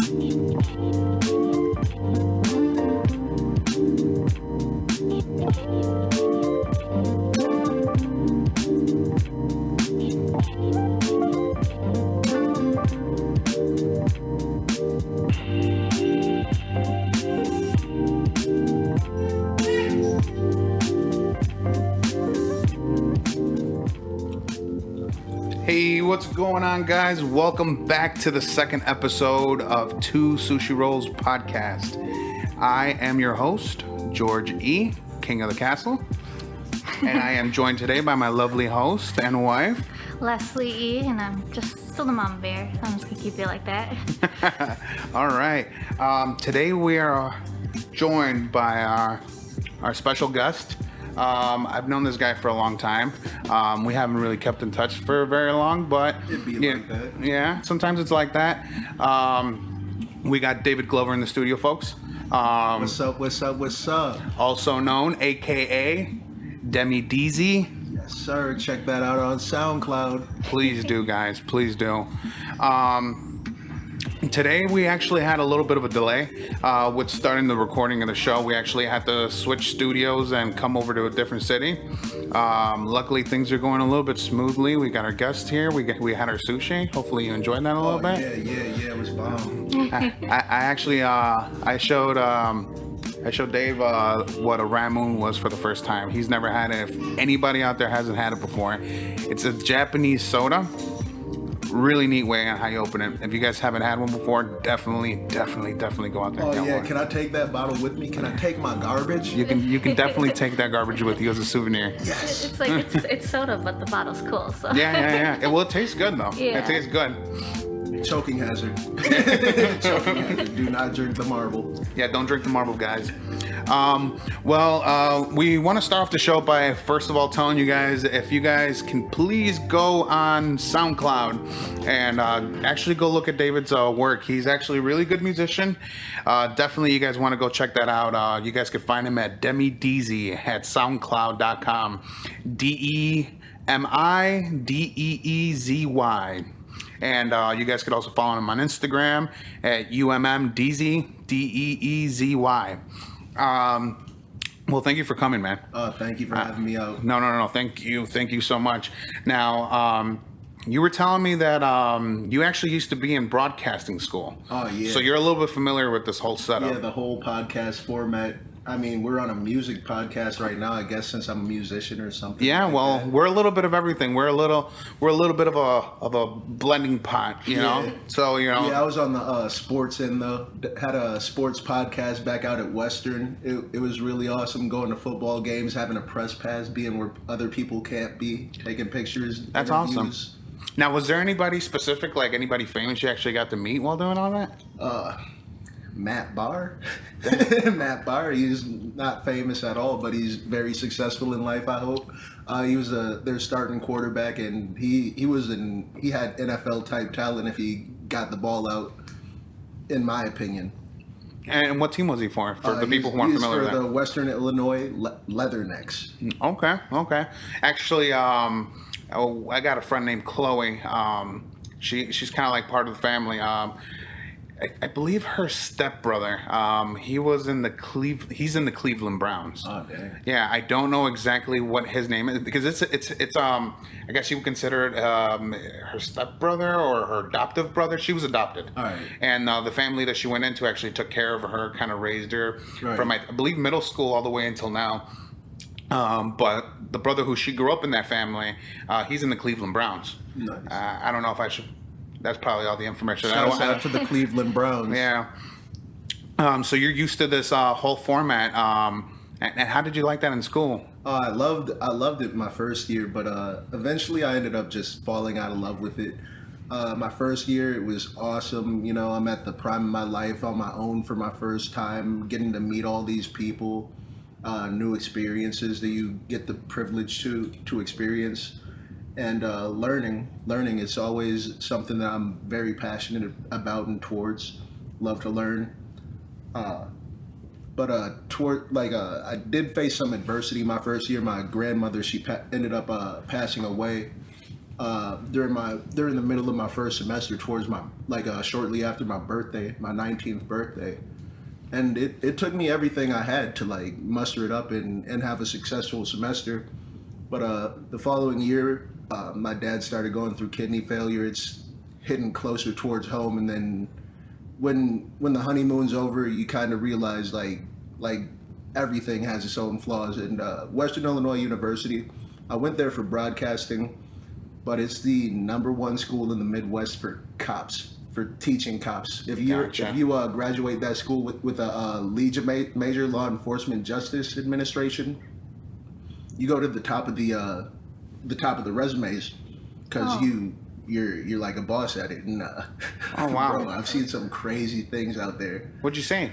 Hey, what's going on, guys? Welcome back to the second episode of Two Sushi Rolls podcast. I am your host, George E., King of the Castle, and I am joined today by my lovely host and wife, Leslie E., and I'm just still the mama bear, so I'm just gonna keep it like that. All right. Today we are joined by our special guest. I've known this guy for a long time. We haven't really kept in touch for very long, but it'd be like that. Yeah, sometimes it's like that. We got David Glover in the studio, folks. What's up? What's up? What's up? Also known, aka Demi Deezy. Yes, sir. Check that out on SoundCloud. Please do, guys. Please do. Today we actually had a little bit of a delay with starting the recording of the show. We actually had to switch studios and come over to a different city. Luckily, things are going a little bit smoothly. We got our guest here. We had our sushi. Hopefully, you enjoyed that a little bit. Yeah. It was bomb. I showed Dave what a ramen was for the first time. He's never had it. If anybody out there hasn't had it before, it's a Japanese soda. Really neat way on how you open it. If you guys haven't had one before, definitely go out there. Oh and get yeah, one. can I take that bottle with me? Can I take my garbage? You can definitely take that garbage with you as a souvenir. Yes. It's like it's soda, but the bottle's cool. So Yeah. Well, it tastes good though. Yeah. It tastes good. Choking hazard. Choking hazard. Do not drink the marble. Yeah, don't drink the marble, guys. We want to start off the show by first of all telling you guys if you guys can please go on SoundCloud and actually go look at David's work. He's actually a really good musician. Definitely, you guys want to go check that out. You guys can find him at Demi Deezy at SoundCloud.com. DemiDeezy. And you guys could also follow him on Instagram at UMMDeezy, Deezy. Well, thank you for coming, man. Thank you for having me out. No. Thank you so much. Now, you were telling me that you actually used to be in broadcasting school. Oh, yeah. So you're a little bit familiar with this whole setup. Yeah, the whole podcast format. I mean, we're on a music podcast right now, I guess, since I'm a musician or something. Yeah, like well, that. we're a little bit of everything. We're a little bit of a blending pot, you know. Yeah. So Yeah, I was on the sports had a sports podcast back out at Western. It was really awesome going to football games, having a press pass, being where other people can't be, taking pictures. That's interviews. awesome. Now, was there anybody specific, like anybody famous you actually got to meet while doing all that? Matt Barr. Matt Barr, he's not famous at all, but he's very successful in life, I hope. He was their starting quarterback, and he had NFL type talent if he got the ball out, in my opinion. And what team was he for the people who aren't familiar with that? that? For the Western Illinois Leathernecks. Okay. Actually, I got a friend named Chloe. She's kind of like part of the family. I believe her stepbrother. He's in the Cleveland Browns. Oh, dang. Yeah, I don't know exactly what his name is because it's I guess you would consider it her stepbrother or her adoptive brother. She was adopted. All right. And the family that she went into actually took care of her, kind of raised her Right. from I believe middle school all the way until now. But the brother who she grew up in that family, he's in the Cleveland Browns. Nice. I don't know if I should. That's probably all the information. Shouts out to the Cleveland Browns. Yeah. So you're used to this whole format. And how did you like that in school? I loved it my first year, but eventually I ended up just falling out of love with it. My first year, it was awesome. You know, I'm at the prime of my life on my own for my first time, getting to meet all these people, new experiences that you get the privilege to experience. And learning is always something that I'm very passionate about and towards. Love to learn. But I did face some adversity my first year. My grandmother, she ended up passing away during the middle of my first semester, towards my shortly after my birthday, my 19th birthday, and it took me everything I had to like muster it up and have a successful semester. But the following year, my dad started going through kidney failure. It's hitting closer towards home, and then when the honeymoon's over, you kind of realize like everything has its own flaws. And Western Illinois University, I went there for broadcasting, but it's the #1 school in the Midwest for cops, for teaching cops. If you graduate that school with a Legion major, Law Enforcement Justice Administration, you go to the top of the resumes because you're like a boss at it. And oh wow, bro, I've seen some crazy things out there. What'd you say?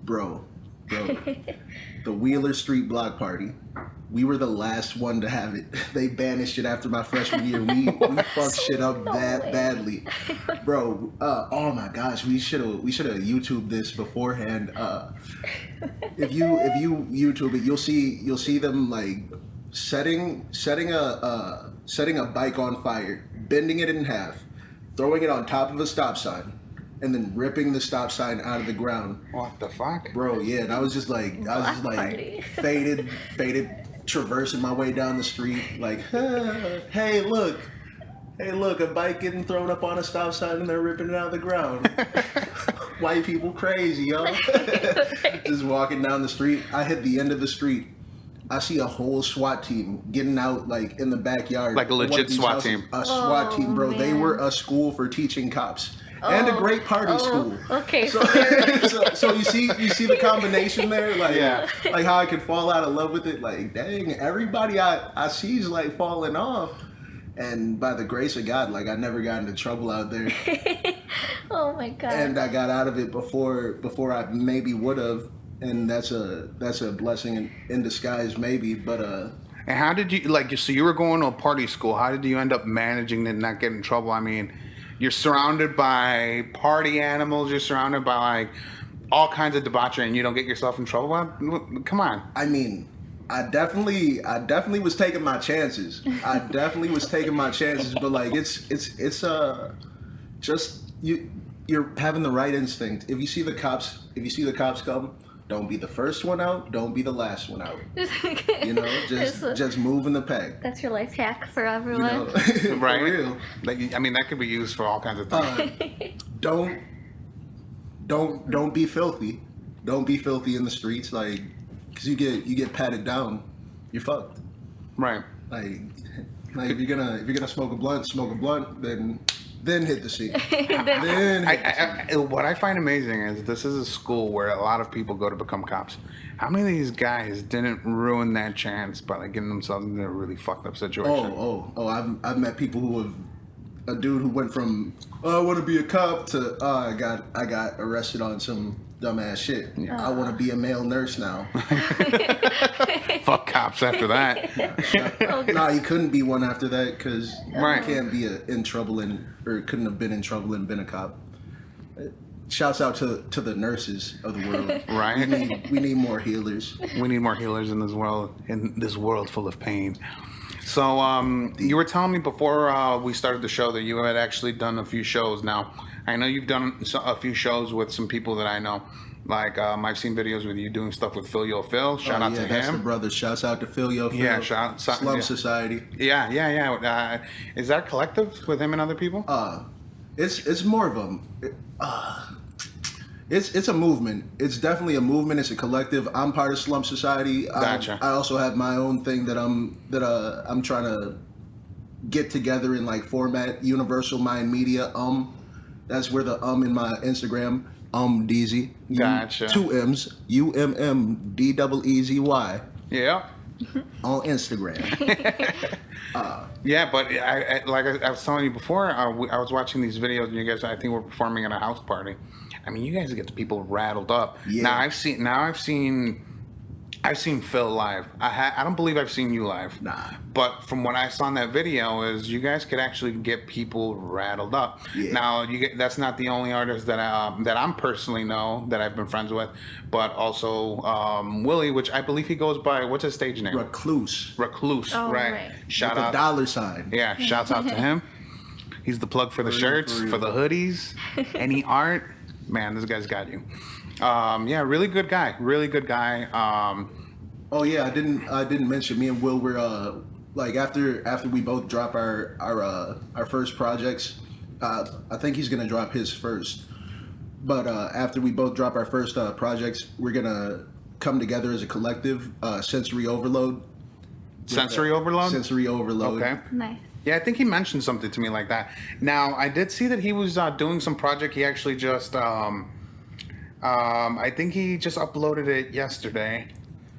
Bro, the Wheeler Street Block Party. We were the last one to have it. They banished it after my freshman year. We fucked shit up badly, bro. Oh my gosh, we should have YouTubed this beforehand. If you YouTube it, you'll see them like setting a bike on fire, bending it in half, throwing it on top of a stop sign, and then ripping the stop sign out of the ground. What the fuck, bro? Yeah, and I was just like faded, traversing my way down the street, like, hey, look, a bike getting thrown up on a stop sign and they're ripping it out of the ground. White people crazy, yo. Just walking down the street. I hit the end of the street. I see a whole SWAT team getting out like in the backyard. Like a legit SWAT team. A SWAT team, bro. Man. They were a school for teaching cops. And a great party school. Okay. So you see the combination there, like like how I could fall out of love with it. Like, dang, everybody I see is like falling off, and by the grace of God, like I never got into trouble out there. Oh my God. And I got out of it before I maybe would have, and that's a blessing in disguise, maybe. But And how did you so you were going to a party school? How did you end up managing to not get in trouble? I mean, you're surrounded by party animals. You're surrounded by like all kinds of debauchery, and you don't get yourself in trouble. Come on. I mean, I definitely was taking my chances. But like it's just you're having the right instinct. If you see the cops come, don't be the first one out. Don't be the last one out. You know, just move in the pack. That's your life hack for everyone. You know, right. For real. Like, I mean, that could be used for all kinds of things. Don't be filthy. Don't be filthy in the streets, like, because you get patted down, you're fucked. Right. Like if you're gonna smoke a blunt, then hit the scene. What I find amazing is this is a school where a lot of people go to become cops. How many of these guys didn't ruin that chance by like getting themselves into a really fucked up situation? I've met people who have, a dude who went from I want to be a cop to I got arrested on some dumbass shit. Yeah. I want to be a male nurse now. Fuck cops after that. Nah, he couldn't be one after that because you can't be in trouble or couldn't have been in trouble and been a cop. Shouts out to the nurses of the world. Right. We need more healers. We need more healers in this world full of pain. So you were telling me before we started the show that you had actually done a few shows. Now, I know you've done a few shows with some people that I know. Like, I've seen videos with you doing stuff with Phil Yo Phil. Shout out to him. That's the brother. Shouts out to Phil Yo Phil. Yeah, Slum Society. Yeah. Is that a collective with him and other people? It's more of a... It's a movement. It's definitely a movement. It's a collective. I'm part of Slum Society. Gotcha. I also have my own thing that I'm trying to get together in like format. Universal Mind Media. That's where the in my Instagram. Deezy. Gotcha. 2 M's. UMMDEEZY. Yeah. On Instagram. Yeah, but I was telling you before, I was watching these videos, and you guys, I think, were performing at a house party. I mean, you guys get the people rattled up. Yeah. I've I've seen Phil live. I don't believe I've seen you live. Nah. But from what I saw in that video is you guys could actually get people rattled up. Yeah. Now that's not the only artist that I'm personally know that I've been friends with, but also Willie, which I believe he goes by, what's his stage name? Recluse. Recluse, Oh, right? right. Shout With out. a $sign. Yeah, shouts out to him. He's the plug for the shirts, for the hoodies, any art. Man, this guy's got you. Yeah, really good guy. Really good guy. Oh yeah, I didn't mention me and Will were like after we both drop our first projects. I think he's gonna drop his first. But after we both drop our first projects, we're gonna come together as a collective. Sensory Overload. Sensory Overload? Sensory Overload. Okay. Nice. Yeah, I think he mentioned something to me like that. Now, I did see that he was doing some project. He actually just, I think he just uploaded it yesterday.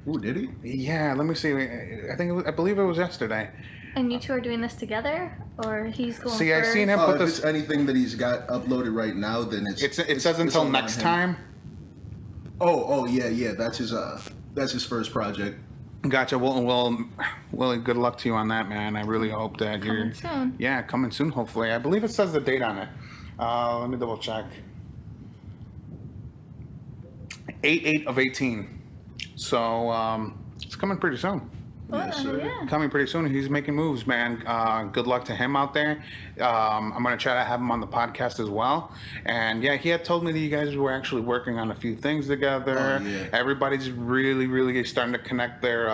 Ooh, did he? Yeah, let me see. I believe it was yesterday. And you two are doing this together, or he's going? See, I seen him Oh, put if this. it's anything that he's got uploaded right now, then It says until all on next him. time. Oh yeah. That's his first project. Gotcha. Well, good luck to you on that, man. I really hope that you're. Coming soon. Yeah, coming soon. Hopefully, I believe it says the date on it. Let me double check. 8/8/18. So it's coming pretty soon. Yes, sir. Yeah. Coming pretty soon. He's making moves, man. Good luck to him out there. I'm gonna try to have him on the podcast as well. And yeah, he had told me that you guys were actually working on a few things together. Oh, yeah. Everybody's really starting to connect their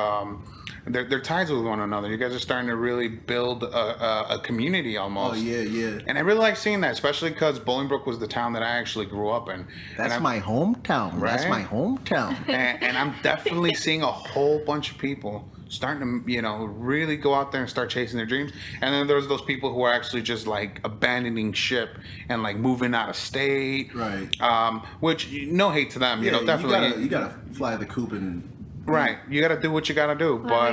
ties with one another. You guys are starting to really build a community Oh almost. yeah. And I really like seeing that, especially because Bolingbrook was the town that I actually grew up in. That's and my hometown. That's Right? my hometown. and I'm definitely seeing a whole bunch of people starting to, really go out there and start chasing their dreams. And then there's those people who are actually just like abandoning ship and like moving out of state. Right. Which no hate to them, Yeah, definitely. You gotta fly the coop and. Right, you got to do what you got to do, Well,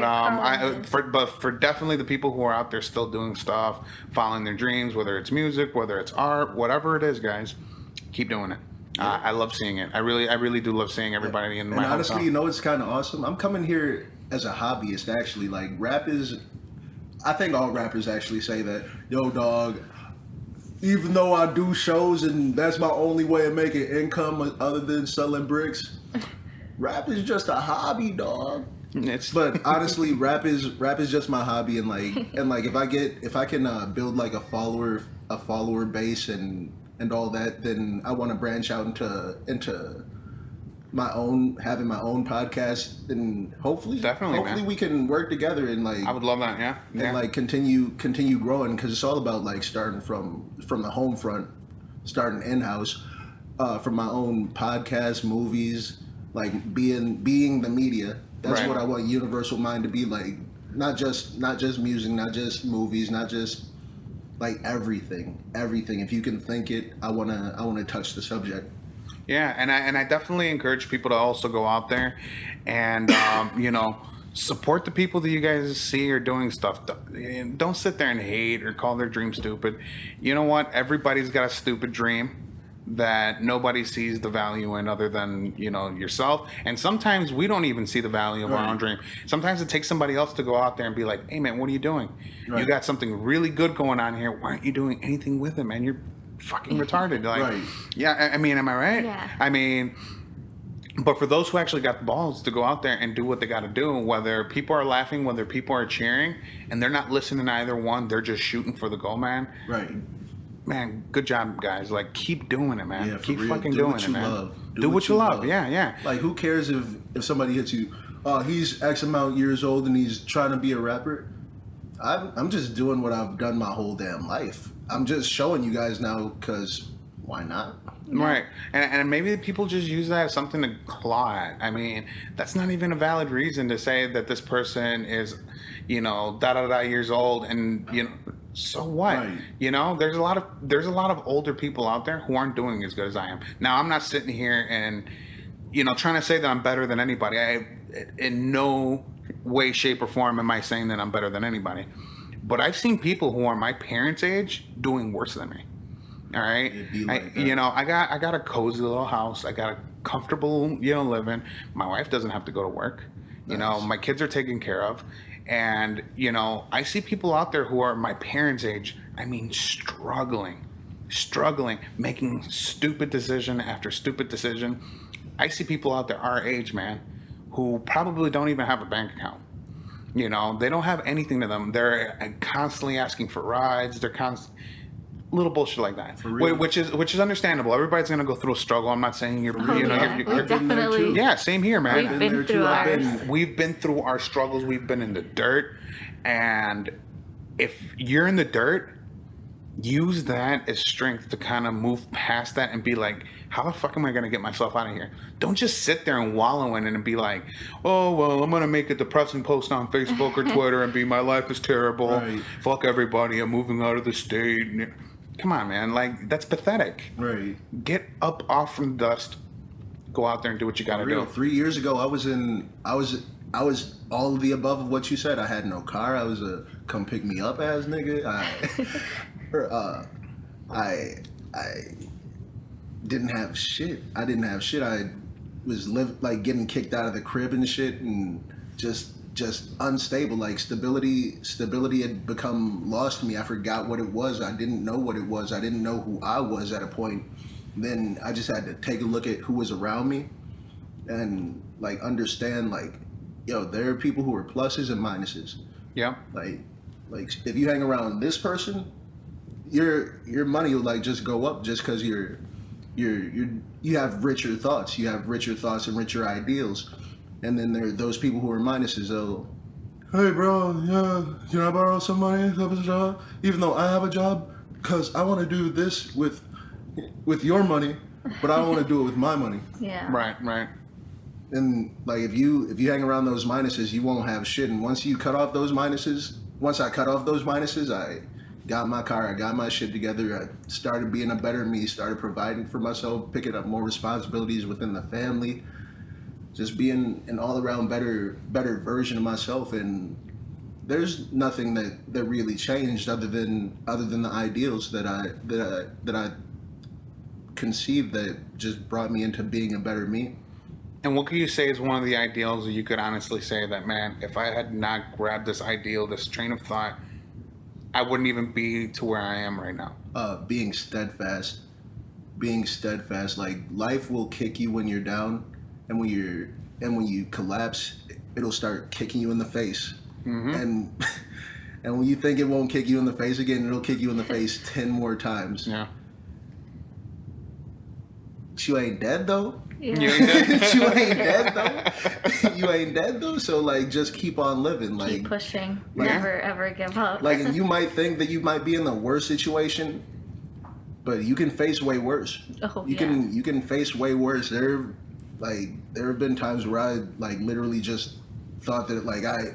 but for definitely the people who are out there still doing stuff, following their dreams, whether it's music, whether it's art, whatever it is, guys, keep doing it. I love seeing it. I really do love seeing everybody in my And honestly, hometown. it's kind of awesome. I'm coming here as a hobbyist, actually. Like, rap is. I think all rappers actually say that, yo, dog, even though I do shows and that's my only way of making income other than selling bricks, rap is just a hobby, dog. It's But honestly, rap is just my hobby, and like if I can build like a follower base and all that, then I want to branch out into having my own podcast, and hopefully man. we can work together and like I would love that. Yeah. and like continue growing, because it's all about like starting from the home front, starting in house, from my own podcast, movies, like being the media. That's Right. what I want Universal Mind to be like. Not just music, not just movies, not just like everything. If you can think it, I wanna touch the subject. Yeah, and I definitely encourage people to also go out there and support the people that you guys see are doing stuff. Don't sit there and hate or call their dream stupid. You know what? Everybody's got a stupid dream that nobody sees the value in other than yourself. And sometimes we don't even see the value of our own dream. Sometimes it takes somebody else to go out there and be like, hey man, what are you doing? Right. You got something really good going on here. Why aren't you doing anything with it, man? You're fucking retarded. Like, Right. yeah, I mean, am I right? Yeah. I mean, but for those who actually got the balls to go out there and do what they got to do, whether people are laughing, whether people are cheering, and they're not listening to either one, they're just shooting for the goal, man. Right. Man, good job, guys. Like, keep doing it, man. Yeah, for keep real. fucking Do doing what it, you man. love. Do what you love. Yeah. Like, who cares if somebody hits you? He's X amount years old and he's trying to be a rapper. I'm just doing what I've done my whole damn life. I'm just showing you guys now because why not? Right. And maybe people just use that as something to claw at. I mean, that's not even a valid reason to say that this person is, years old and, so what? Right. There's a lot of older people out there who aren't doing as good as I am. Now, I'm not sitting here and, trying to say that I'm better than anybody. In no way, shape, or form am I saying that I'm better than anybody. But I've seen people who are my parents' age doing worse than me. All right. It'd be like that. I got a cozy little house. I got a comfortable, living. My wife doesn't have to go to work. You know, my kids are taken care of. And, you know, I see people out there who are my parents' age, I mean, struggling, making stupid decision after stupid decision. I see people out there our age, man, who probably don't even have a bank account. You know, they don't have anything to them. They're constantly asking for rides. They're little bullshit like that, which is understandable. Everybody's gonna go through a struggle. I'm not saying you're, Oh, you know, yeah. you're We definitely. yeah, same here, man. We've been through ours. We've been through our struggles. We've been in the dirt, and if you're in the dirt, use that as strength to kind of move past that and be like, how the fuck am I gonna get myself out of here? Don't just sit there and wallow in it and be like, oh well, I'm gonna make a depressing post on Facebook or Twitter and be my life is terrible. Right. Fuck everybody. I'm moving out of the state. Come on, man. Like, that's pathetic. Right. Get up off from the dust. Go out there and do what you gotta do. 3 years ago, I was all of the above of what you said. I had no car. I was a come pick me up ass nigga. I didn't have shit. I was getting kicked out of the crib and shit, and just unstable. Like stability had become lost to me. I forgot what it was. I didn't know what it was. I didn't know who I was at a point. Then I just had to take a look at who was around me and like understand like, yo, there are people who are pluses and minuses. Yeah. Like if you hang around this person, your money will like just go up just because you have richer thoughts. You have richer thoughts and richer ideals. And then there are those people who are minuses. Oh, hey bro, yeah, can I borrow some money? Even though I have a job, because I want to do this with your money, but I don't want to do it with my money. Yeah. Right. And like if you hang around those minuses, you won't have shit. And once I cut off those minuses, I got my car, I got my shit together. I started being a better me, started providing for myself, picking up more responsibilities within the family, just being an all-around better version of myself. And there's nothing that really changed other than the ideals that I conceived that just brought me into being a better me. And what could you say is one of the ideals that you could honestly say that, man, if I had not grabbed this ideal, this train of thought, I wouldn't even be to where I am right now? Being steadfast. Like life will kick you when you're down, and when you collapse, it'll start kicking you in the face. Mm-hmm. And when you think it won't kick you in the face again, it'll kick you in the face 10 more times. Yeah. You ain't dead though. Yeah. You ain't dead though. So like, just keep on living. Like Keep pushing. Never ever give up. Like, and you might think that you might be in the worst situation, but you can face way worse. Oh, you can face way worse. There have been times where I like literally just thought that like I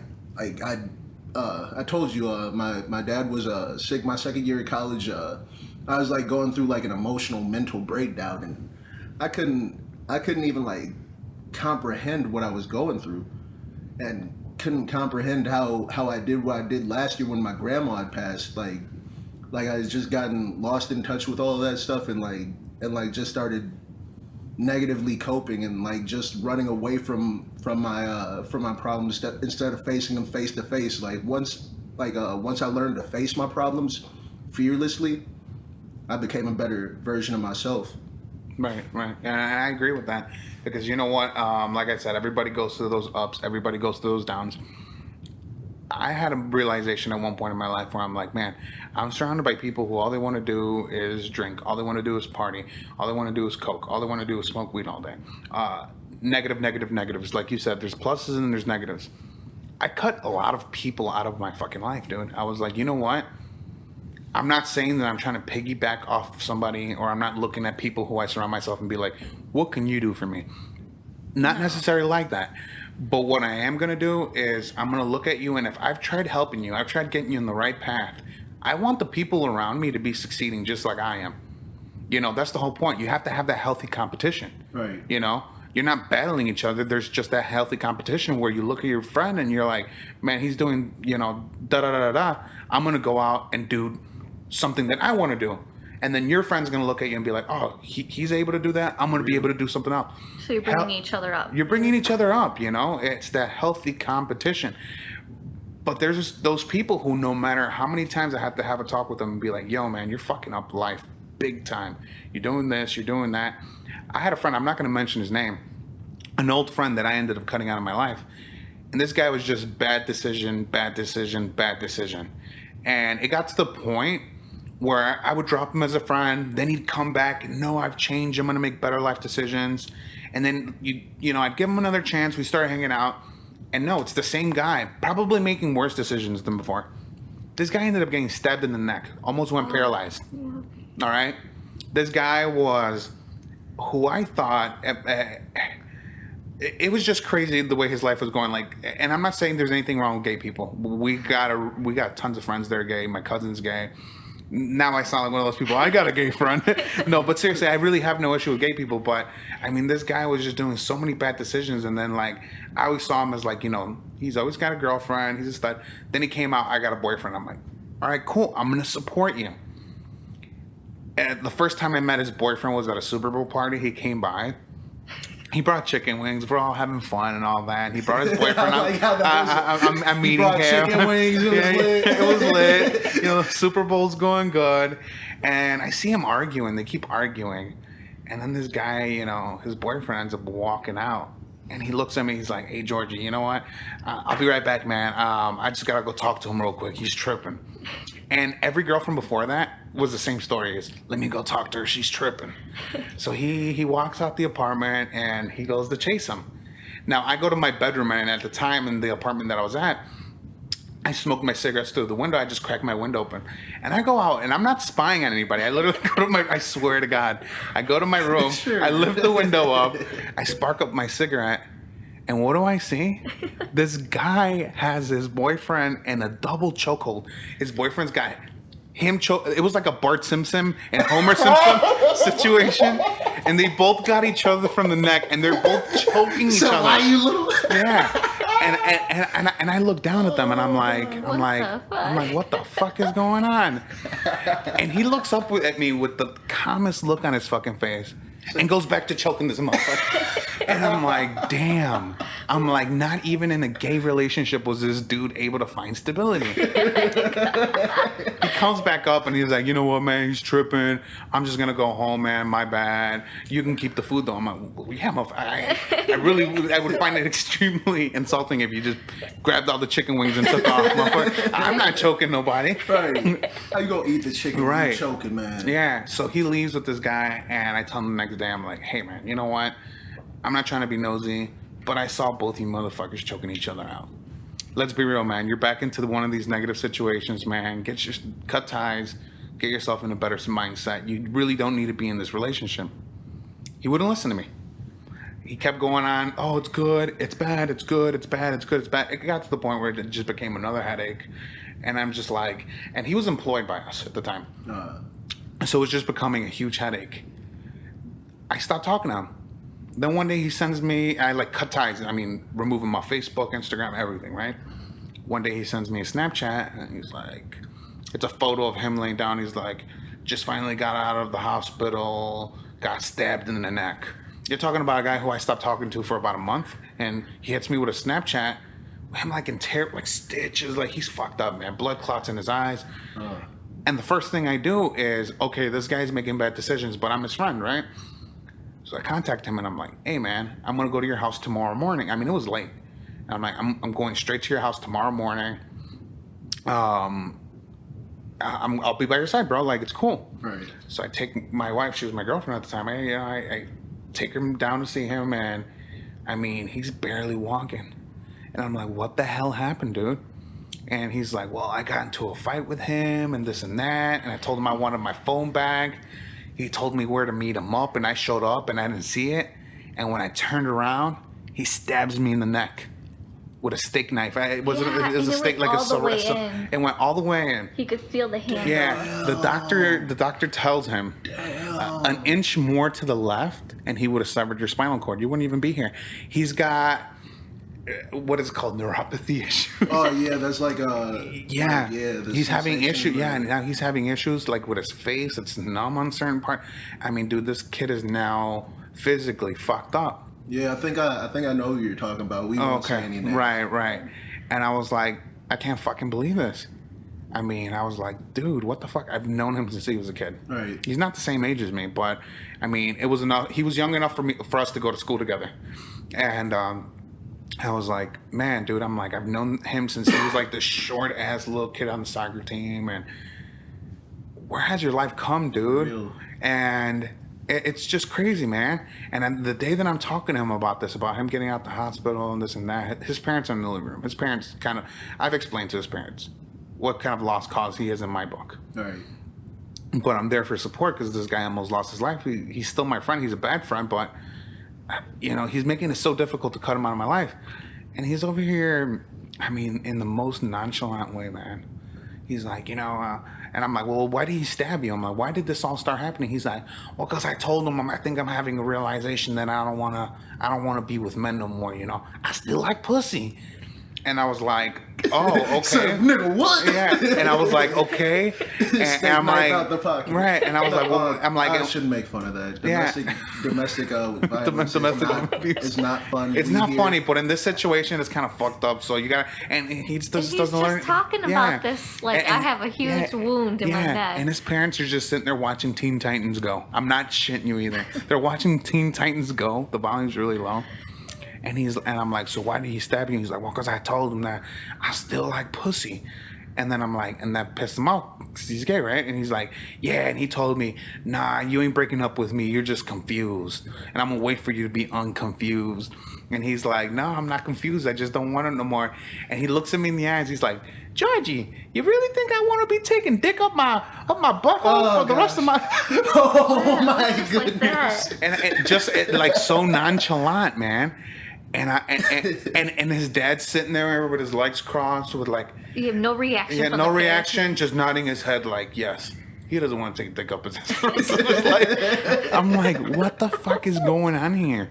told you my dad was sick my second year of college. I was like going through like an emotional mental breakdown, and I couldn't even like comprehend what I was going through, and couldn't comprehend how I did what I did last year when my grandma had passed. Like I had just gotten lost in touch with all of that stuff, and just started negatively coping and like just running away from my problems instead of facing them face to face. Like once I learned to face my problems fearlessly, I became a better version of myself. Right. And I agree with that, because you know what? Like I said, everybody goes through those ups. Everybody goes through those downs. I had a realization at one point in my life where I'm like, man, I'm surrounded by people who all they want to do is drink. All they want to do is party. All they want to do is coke. All they want to do is smoke weed all day. Negatives. Like you said, there's pluses and there's negatives. I cut a lot of people out of my fucking life, dude. I was like, you know what? I'm not saying that I'm trying to piggyback off somebody, or I'm not looking at people who I surround myself and be like, what can you do for me? Not necessarily like that. But what I am going to do is I'm going to look at you, and if I've tried helping you, I've tried getting you in the right path, I want the people around me to be succeeding just like I am. You know, that's the whole point. You have to have that healthy competition. Right. You know, you're not battling each other. There's just that healthy competition where you look at your friend and you're like, man, he's doing, you know, da-da-da-da-da. I'm going to go out and do something that I want to do. And then your friend's going to look at you and be like, oh, he's able to do that. I'm going to be able to do something else. So you're bringing each other up. You're bringing each other up, you know? It's that healthy competition. But there's those people who, no matter how many times I have to have a talk with them and be like, yo, man, you're fucking up life big time. You're doing this, you're doing that. I had a friend, I'm not going to mention his name, an old friend that I ended up cutting out of my life. And this guy was just bad decision, bad decision, bad decision. And it got to the point where I would drop him as a friend, then he'd come back, no, I've changed, I'm gonna make better life decisions. And then, you know, I'd give him another chance, we started hanging out, and no, it's the same guy, probably making worse decisions than before. This guy ended up getting stabbed in the neck, almost went paralyzed. All right? This guy was who I thought, it was just crazy the way his life was going. Like, and I'm not saying there's anything wrong with gay people. We got tons of friends that are gay. My cousin's gay. Now I sound like one of those people. I got a gay friend. No, but seriously, I really have no issue with gay people. But I mean, this guy was just doing so many bad decisions. And then, like, I always saw him as like, you know, he's always got a girlfriend. He's a stud. Then he came out, I got a boyfriend. I'm like, all right, cool. I'm gonna support you. And the first time I met his boyfriend was at a Super Bowl party. He came by. He brought chicken wings. We're all having fun and all that. He brought his boyfriend out. I'm meeting him. Chicken wings. It was lit. It was lit. You know, Super Bowl's going good. And I see him arguing. They keep arguing. And then this guy, you know, his boyfriend ends up walking out. And he looks at me. He's like, hey, Georgie, you know what? I'll be right back, man. I just got to go talk to him real quick. He's tripping. And every girlfriend before that was the same story. Is let me go talk to her. She's tripping. So he walks out the apartment and he goes to chase him. Now I go to my bedroom, and at the time in the apartment that I was at, I smoked my cigarettes through the window. I just cracked my window open, and I go out, and I'm not spying on anybody. I literally go to I swear to God, I go to my room. Sure. I lift the window up. I spark up my cigarette. And what do I see? This guy has his boyfriend in a double chokehold. His boyfriend's got him it was like a Bart Simpson and Homer Simpson situation. And they both got each other from the neck, and they're both choking each other. Why you little? Yeah. And I look down at them, and I'm like, what the fuck is going on? And he looks up at me with the calmest look on his fucking face and goes back to choking this motherfucker. And I'm like, damn. I'm like, not even in a gay relationship was this dude able to find stability. He comes back up and he's like, you know what, man, he's tripping. I'm just gonna go home, man. My bad. You can keep the food though. I'm like, well, yeah, I would find it extremely insulting if you just grabbed all the chicken wings and took off. I'm not choking nobody. Right. How you gonna eat the chicken when right. you choking, man? Yeah. So he leaves with this guy, and I tell him the next day, I'm like, hey, man, you know what? I'm not trying to be nosy, but I saw both you motherfuckers choking each other out. Let's be real, man. You're back into one of these negative situations, man. Cut ties, get yourself in a better mindset. You really don't need to be in this relationship. He wouldn't listen to me. He kept going on, oh, it's good, it's bad, it's good, it's bad, it's good, it's bad. It got to the point where it just became another headache. And I'm just like, and he was employed by us at the time. So it was just becoming a huge headache. I stopped talking to him. Then one day he sends me, I like cut ties. I mean, removing my Facebook, Instagram, everything, right? One day he sends me a Snapchat, and he's like, it's a photo of him laying down. He's like, just finally got out of the hospital, got stabbed in the neck. You're talking about a guy who I stopped talking to for about a month, and he hits me with a Snapchat. I'm like in like stitches, like he's fucked up, man. Blood clots in his eyes. And the first thing I do is, okay, this guy's making bad decisions, but I'm his friend, right? So I contact him and I'm like, hey man, I'm gonna go to your house tomorrow morning. I mean, it was late. And I'm like, I'm going straight to your house tomorrow morning. I'll be by your side, bro. Like, it's cool. Right. So I take my wife, she was my girlfriend at the time. I take him down to see him, and I mean, he's barely walking. And I'm like, what the hell happened, dude? And he's like, well, I got into a fight with him and this and that. And I told him I wanted my phone back. He told me where to meet him up, and I showed up and I didn't see it. And when I turned around, he stabs me in the neck with a steak knife. It was a steak, like it went all the way in. He could feel the handle. Yeah, the doctor tells him an inch more to the left, and he would have severed your spinal cord. You wouldn't even be here. He's got what is it called, neuropathy issue. Oh yeah, that's like Yeah, the he's having sensation, issues. Yeah, like- now he's having issues like with his face. It's numb on certain part. I mean, dude, this kid is now physically fucked up. Yeah, I think I know who you're talking about. We won't say any names. Right. And I was like, I can't fucking believe this. I mean, I was like, dude, what the fuck? I've known him since he was a kid. Right. He's not the same age as me, but I mean, it was enough. He was young enough for us to go to school together, and I was like, man, dude, I'm like, I've known him since he was like this short ass little kid on the soccer team, and where has your life come, dude? Real. And it's just crazy, man. And then the day that I'm talking to him about this, about him getting out the hospital and this and that, his parents are in the living room. His parents I've explained to his parents what kind of lost cause he is in my book. Right. But I'm there for support because this guy almost lost his life. He's still my friend. He's a bad friend, but he's making it so difficult to cut him out of my life. And he's over here, I mean, in the most nonchalant way, man. He's like, and I'm like, well, why did he stab you? I'm like, why did this all start happening? He's like, well, because I told him, I think I'm having a realization that I don't want to be with men no more. I still like pussy. And I was like, oh, okay. So, nigga, what? Yeah. And I was like, okay. And I'm like, out the pocket. right. And I was like, well, I'm like, I shouldn't make fun of that. Yeah. Domestic violence Domestic abuse. It's not fun. It's not funny, but in this situation, it's kind of fucked up. So you got to, and he just He's doesn't just learn. talking about this like I have a huge wound in my neck. And his parents are just sitting there watching Teen Titans Go. I'm not shitting you either. They're watching Teen Titans Go. The volume's really low. And I'm like, so why did he stab you? He's like, well, because I told him that I still like pussy. And then I'm like, and that pissed him off because he's gay, right? And he's like, yeah. And he told me, nah, you ain't breaking up with me. You're just confused. And I'm going to wait for you to be unconfused. And he's like, no, I'm not confused. I just don't want it no more. And he looks at me in the eyes. He's like, Georgie, you really think I want to be taking dick up my butthole for the rest of my... Oh, my Just like goodness. that. And just like so nonchalant, man. And his dad's sitting there with his legs crossed with like, You have no reaction. he had from no the reaction, just nodding his head like yes. He doesn't want to take a dick up his ass. I'm like, what the fuck is going on here?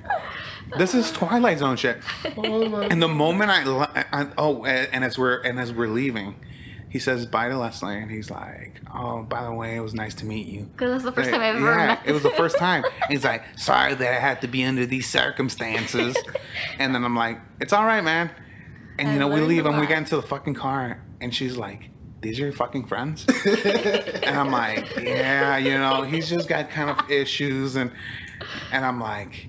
This is Twilight Zone shit. And the moment and as we're leaving, he says bye to Leslie, and he's like, oh, by the way, it was nice to meet you. Because it's the first time I've ever met. It was the first time. He's like, sorry that I had to be under these circumstances. And then I'm like, it's all right, man. And we learned leave a and we lot. get into the fucking car, and she's like, these are your fucking friends? And I'm like, yeah, he's just got kind of issues, and I'm like,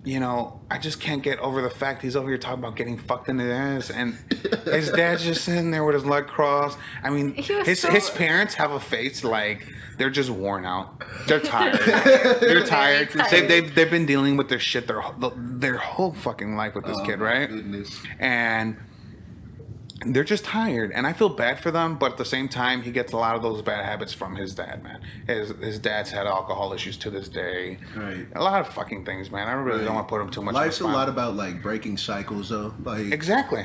I just can't get over the fact he's over here talking about getting fucked in the ass, and his dad's just sitting there with his leg crossed. I mean, his parents have a face like they're just worn out. They're tired. They're tired. tired. They've been dealing with their shit their whole fucking life with this kid, right? Goodness. And they're just tired, and I feel bad for them, but at the same time, he gets a lot of those bad habits from his dad, man. His dad's had alcohol issues to this day. Right. A lot of fucking things, man. I really don't want to put him too much. Life's a on the spot. lot about like breaking cycles, though. Like Exactly.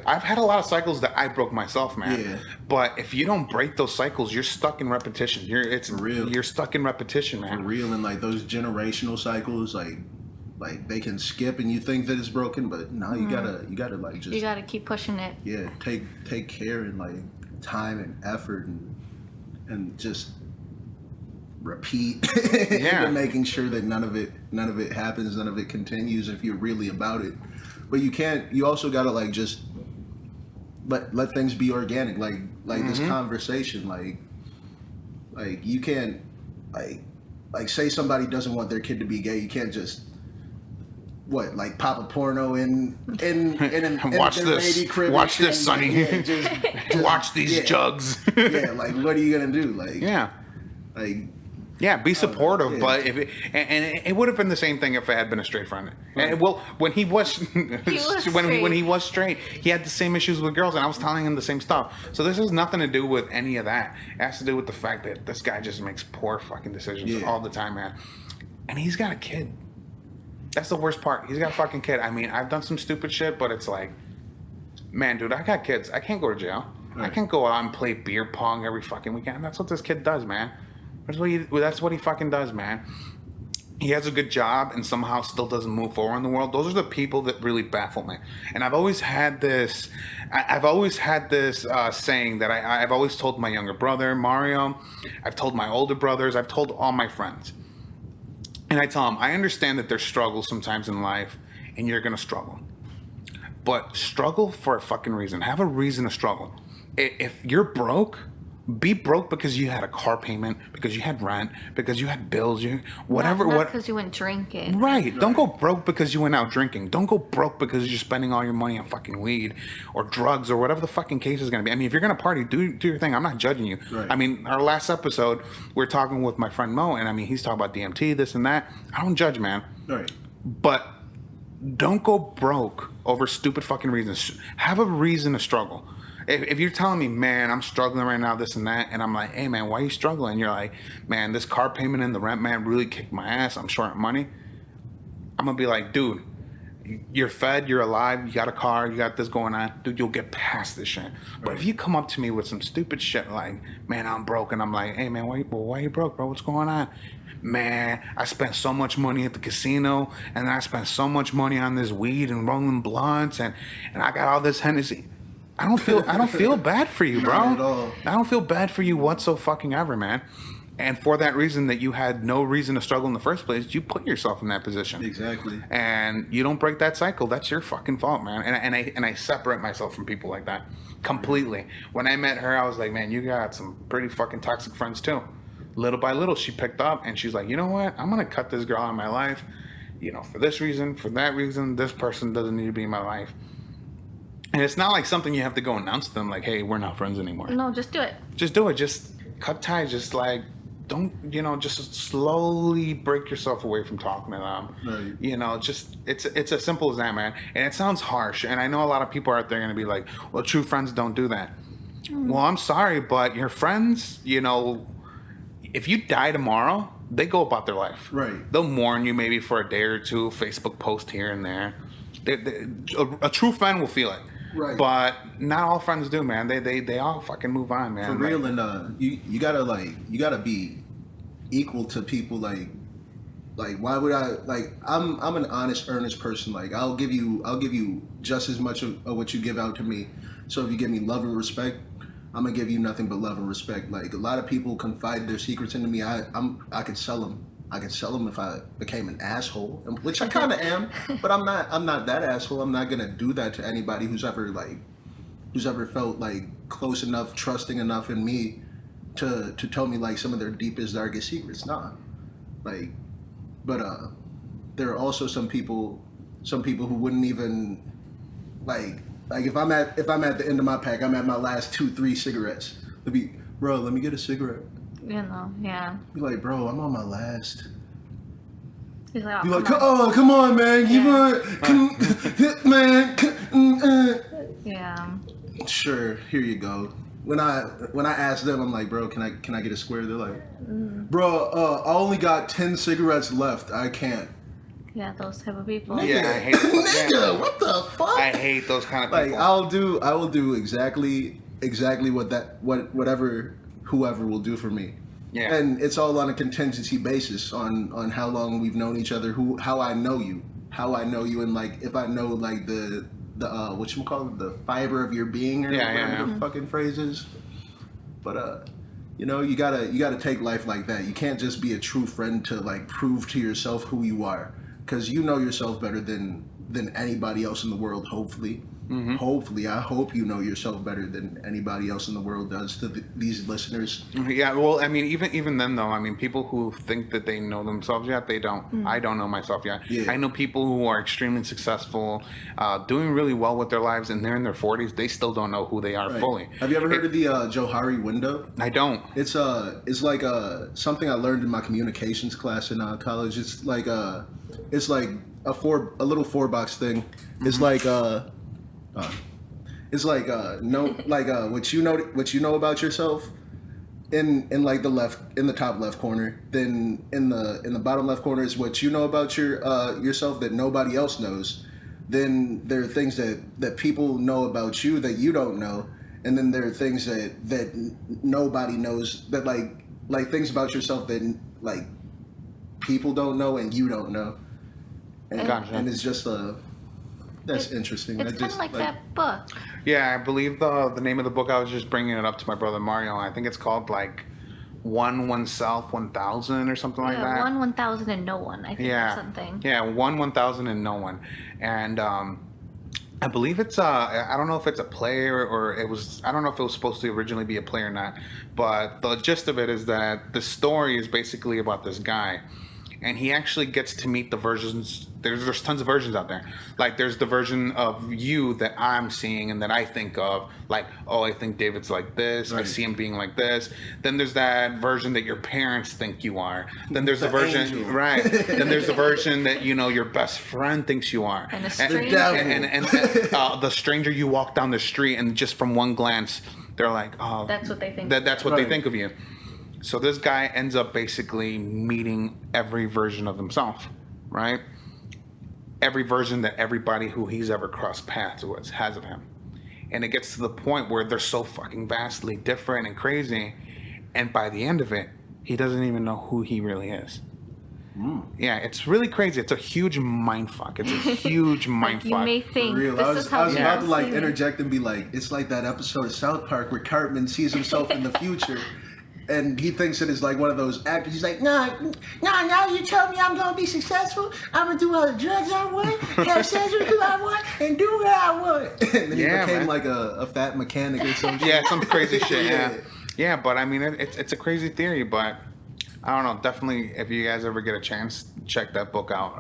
I've had a lot of cycles that I broke myself, man. Yeah. But if you don't break those cycles, you're stuck in repetition. You're stuck in repetition, man. real and like those generational cycles, like they can skip and you think that it's broken, but no, you gotta like just You gotta keep pushing it. yeah, take care and like time and effort and just repeat Yeah. making sure that none of it happens, none of it continues if you're really about it. But you also gotta like just let things be organic, like this conversation, like you can't like say somebody doesn't want their kid to be gay, you can't just pop a porno in Watch their this. baby crib Watch and this, shit, Sonny. yeah, just Watch these jugs. yeah, like what are you gonna do? Like Yeah, be supportive, yeah. but if it would have been the same thing if it had been a straight friend. And well, when he was when he was straight, he had the same issues with girls, and I was telling him the same stuff. So this has nothing to do with any of that. It has to do with the fact that this guy just makes poor fucking decisions all the time, man. And he's got a kid. That's the worst part. He's got a fucking kid. I mean, I've done some stupid shit, but it's like, man, dude, I got kids. I can't go to jail. I can't go out and play beer pong every fucking weekend. That's what this kid does, man. That's what he fucking does, man. he has a good job and somehow still doesn't move forward in the world. Those are the people that really baffle me. And I've always had this, saying that I've always told my younger brother Mario, I've told my older brothers, I've told all my friends, and I tell them, I understand that there's struggles sometimes in life, and you're gonna struggle, but struggle for a fucking reason. Have a reason to struggle. If you're broke, be broke because you had a car payment, because you had rent, because you had bills, whatever. Not because you went drinking. Right. Don't go broke because you went out drinking. Don't go broke because you're spending all your money on fucking weed or drugs or whatever the fucking case is going to be. I mean, if you're going to party, do your thing. I'm not judging you. Right. I mean, our last episode, we are talking with my friend Mo, and I mean, he's talking about DMT, this and that. I don't judge, man. Right. But don't go broke over stupid fucking reasons. Have a reason to struggle. If you're telling me, man, I'm struggling right now, this and that, and I'm like, hey, man, why are you struggling? You're like, man, this car payment and the rent, man, really kicked my ass. I'm short of money. I'm going to be like, dude, you're fed, you're alive, you got a car, you got this going on. Dude, you'll get past this shit. But if you come up to me with some stupid shit like, man, I'm broke, and I'm like, hey, man, why are you broke, bro? What's going on? Man, I spent so much money at the casino, and I spent so much money on this weed and rolling blunts, and I got all this Hennessy. I don't feel bad for you, bro. Not at all. I don't feel bad for you whatsoever, man. And for that reason that you had no reason to struggle in the first place, you put yourself in that position. Exactly. And you don't break that cycle. That's your fucking fault, man. And I separate myself from people like that completely. When I met her, I was like, man, you got some pretty fucking toxic friends too. Little by little, she picked up and she's like, you know what? I'm gonna cut this girl out of my life. You know, for this reason, for that reason, this person doesn't need to be in my life. And it's not like something you have to go announce to them, like, hey, we're not friends anymore. No, just do it. Just do it. Just cut ties. Just like, don't, just slowly break yourself away from talking to them. Right. Just, it's as simple as that, man. And it sounds harsh. And I know a lot of people out there are going to be like, well, true friends don't do that. Well, I'm sorry, but your friends, if you die tomorrow, they go about their life. Right. They'll mourn you maybe for a day or two, Facebook post here and there. A true friend will feel it. Right. But not all friends do, man. They all fucking move on, man. For real, and you gotta be equal to people. Like why would I I'm an honest, earnest person. Like I'll give you just as much of what you give out to me. So if you give me love and respect, I'm gonna give you nothing but love and respect. Like a lot of people confide their secrets into me. I could sell them. I could sell them if I became an asshole, which I kind of am, but I'm not that asshole. I'm not gonna do that to anybody who's ever felt like close enough, trusting enough in me to tell me like some of their deepest, darkest secrets. Nah, but there are also some people who wouldn't even like if I'm at the end of my pack, I'm at my last 2-3 cigarettes. They'll be, bro, let me get a cigarette. Yeah. Be like, bro, I'm on my last. He's like, Be like, come on, man, man. Yeah. Sure, here you go. When I ask them, I'm like, bro, can I get a square? They're like, bro, I only got 10 cigarettes left. I can't. Yeah, those type of people. Yeah, I hate those. Nigga, what the fuck? I hate those kind of Like, people. I will do exactly whatever whoever will do for me. Yeah. And it's all on a contingency basis on how long we've known each other, how I know you, and like if I know like the whatchamacallit, the fiber of your being or whatever the fucking phrase is. But you gotta take life like that. You can't just be a true friend to like prove to yourself who you are, because you know yourself better than anybody else in the world. Hopefully. Hopefully, I hope you know yourself better than anybody else in the world does to these listeners. Yeah, well, I mean, even then though, I mean, people who think that they know themselves yet, they don't. I don't know myself yet. Yeah. I know people who are extremely successful, doing really well with their lives, and they're in their 40s. They still don't know who they are fully. Have you ever heard of the Johari window? I don't. It's like something I learned in my communications class in college. It's like a little 4-box thing. It's like what you know about yourself in like the top left corner. Then in the bottom left corner is what you know about yourself that nobody else knows. Then there are things that people know about you that you don't know, and then there are things that nobody knows, that like things about yourself that like people don't know and you don't know. And, Gotcha. and it's just that's interesting. It's That kind just of like that book. Yeah, I believe the name of the book, I was just bringing it up to my brother Mario. I think it's called like One Oneself 1000 or something like that. 1,000 and no one, I think, or something. Yeah, 1,000 and no one. And I believe it's I don't know if it's a play or it was, I don't know if it was supposed to originally be a play or not, but the gist of it is that the story is basically about this guy, and he actually gets to meet the versions. There's tons of versions out there. Like there's the version of you that I'm seeing and that I think of, like, oh, I think David's like this. I Right. see him being like this. Then there's that version that your parents think you are. Then there's the version, angel. right? Then there's the version that your best friend thinks you are. And a The stranger. devil. And the stranger you walk down the street and just from one glance, they're like, oh, That's what they think. that's what they Right. think of you. So this guy ends up basically meeting every version of himself, right? Every version that everybody who he's ever crossed paths with has of him. And it gets to the point where they're so fucking vastly different and crazy. And by the end of it, he doesn't even know who he really is. Yeah, it's really crazy. It's a huge mind fuck. It's a huge mind You fuck. may think Real. this I was is how you about to like see me. interject and be like, it's like that episode of South Park where Cartman sees himself in the future. And he thinks it is like one of those actors. He's like, no, you tell me I'm going to be successful. I'm going to do all the drugs I want, have sex with who I want, and do what I want. And then he Yeah, became man. like a fat mechanic or something. Yeah, some crazy shit. Yeah. Yeah, but I mean, it's a crazy theory, but I don't know. Definitely, if you guys ever get a chance, check that book out.